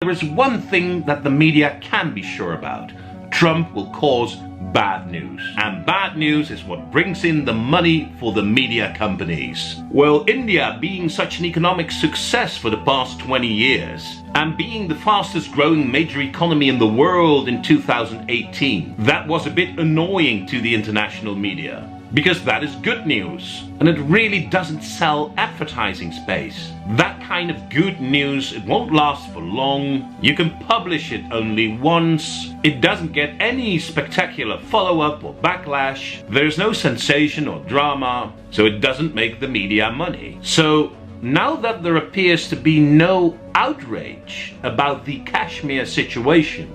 there is one thing that the media can be sure about. Trump will cause bad news. And bad news is what brings in the money for the media companies. Well, India being such an economic success for the past 20 years, and being the fastest growing major economy in the world in 2018, that was a bit annoying to the international media. Because that is good news, and it really doesn't sell advertising space. That kind of good news, it won't last for long. You can publish it only once. It doesn't get any spectacular follow-up or backlash. There's no sensation or drama, so it doesn't make the media money. So now that there appears to be no outrage about the Kashmir situation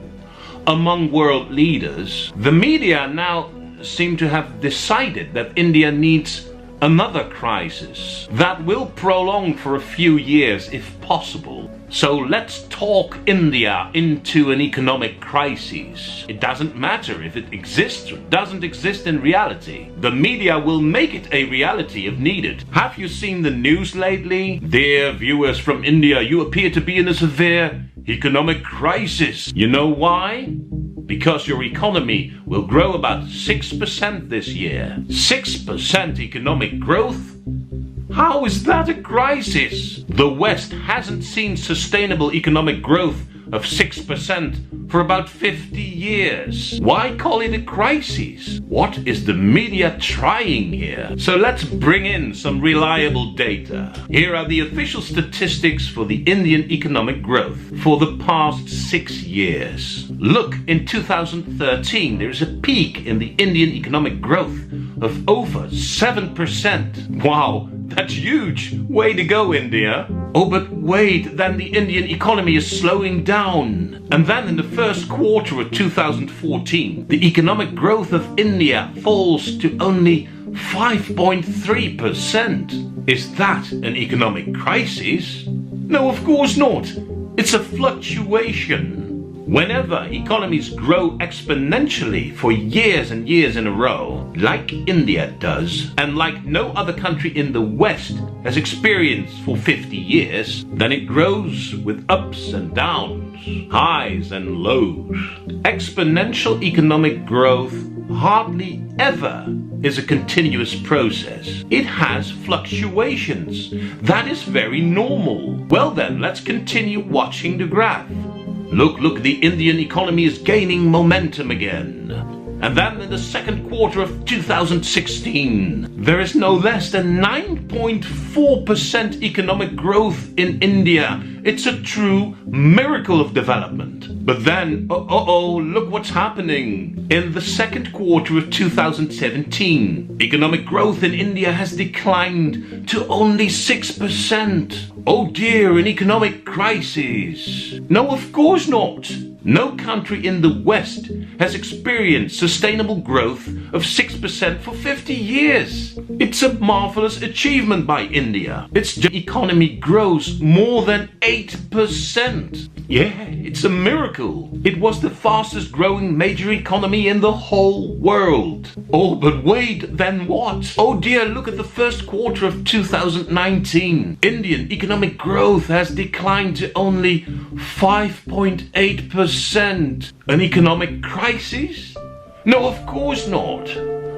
among world leaders, the media now seem to have decided that India needs another crisis that will prolong for a few years if possible. So let's talk India into an economic crisis. It doesn't matter if it exists or doesn't exist in reality. The media will make it a reality if needed. Have you seen the news lately? Dear viewers from India, you appear to be in a severe economic crisis. You know why? Because your economy will grow about 6% this year. 6% economic growth? How is that a crisis? The West hasn't seen sustainable economic growth of 6% for about 50 years. Why call it a crisis? What is the media trying here? So let's bring in some reliable data. Here are the official statistics for the Indian economic growth for the past 6 years. Look, in 2013 there is a peak in the Indian economic growth of over 7%. Wow, that's huge. Way to go, India. Oh, but wait, then the Indian economy is slowing down. And then in the first quarter of 2014, the economic growth of India falls to only 5.3%. Is that an economic crisis? No, of course not. It's a fluctuation. Whenever economies grow exponentially for years and years in a row, like India does, and like no other country in the West has experienced for 50 years, then it grows with ups and downs, highs and lows. Exponential economic growth hardly ever is a continuous process. It has fluctuations. That is very normal. Well then, let's continue watching the graph. Look, the Indian economy is gaining momentum again. And then in the second quarter of 2016, there is no less than 9.4% economic growth in India. It's a true miracle of development. But then, look what's happening. In the second quarter of 2017, economic growth in India has declined to only 6%. Oh dear, an economic crisis. No, of course not. No country in the West has experienced sustainable growth of 6% for 50 years. It's a marvelous achievement by India. Its economy grows more than 8%. Yeah, it's a miracle. It was the fastest growing major economy in the whole world. Oh, but wait, then what? Oh dear, look at the first quarter of 2019. Indian economic growth has declined to only 5.8%. An economic crisis? No, of course not.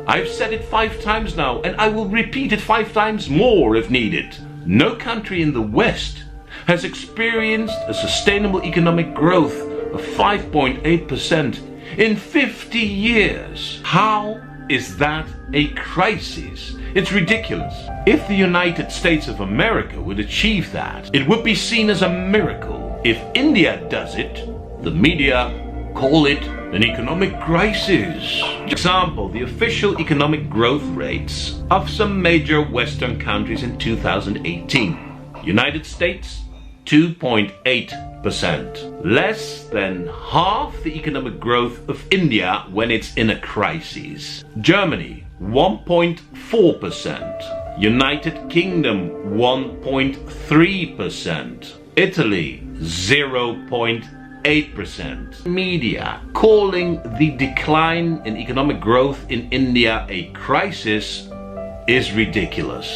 I've said it 5 times now, and I will repeat it 5 times more if needed. No country in the West has experienced a sustainable economic growth of 5.8% in 50 years. How is that a crisis? It's ridiculous. If the United States of America would achieve that, it would be seen as a miracle. If India does it, the media call it an economic crisis. For example, the official economic growth rates of some major Western countries in 2018. United States, 2.8%. Less than half the economic growth of India when it's in a crisis. Germany, 1.4%. United Kingdom, 1.3%. Italy, 0.8%. Media calling the decline in economic growth in India a crisis is ridiculous.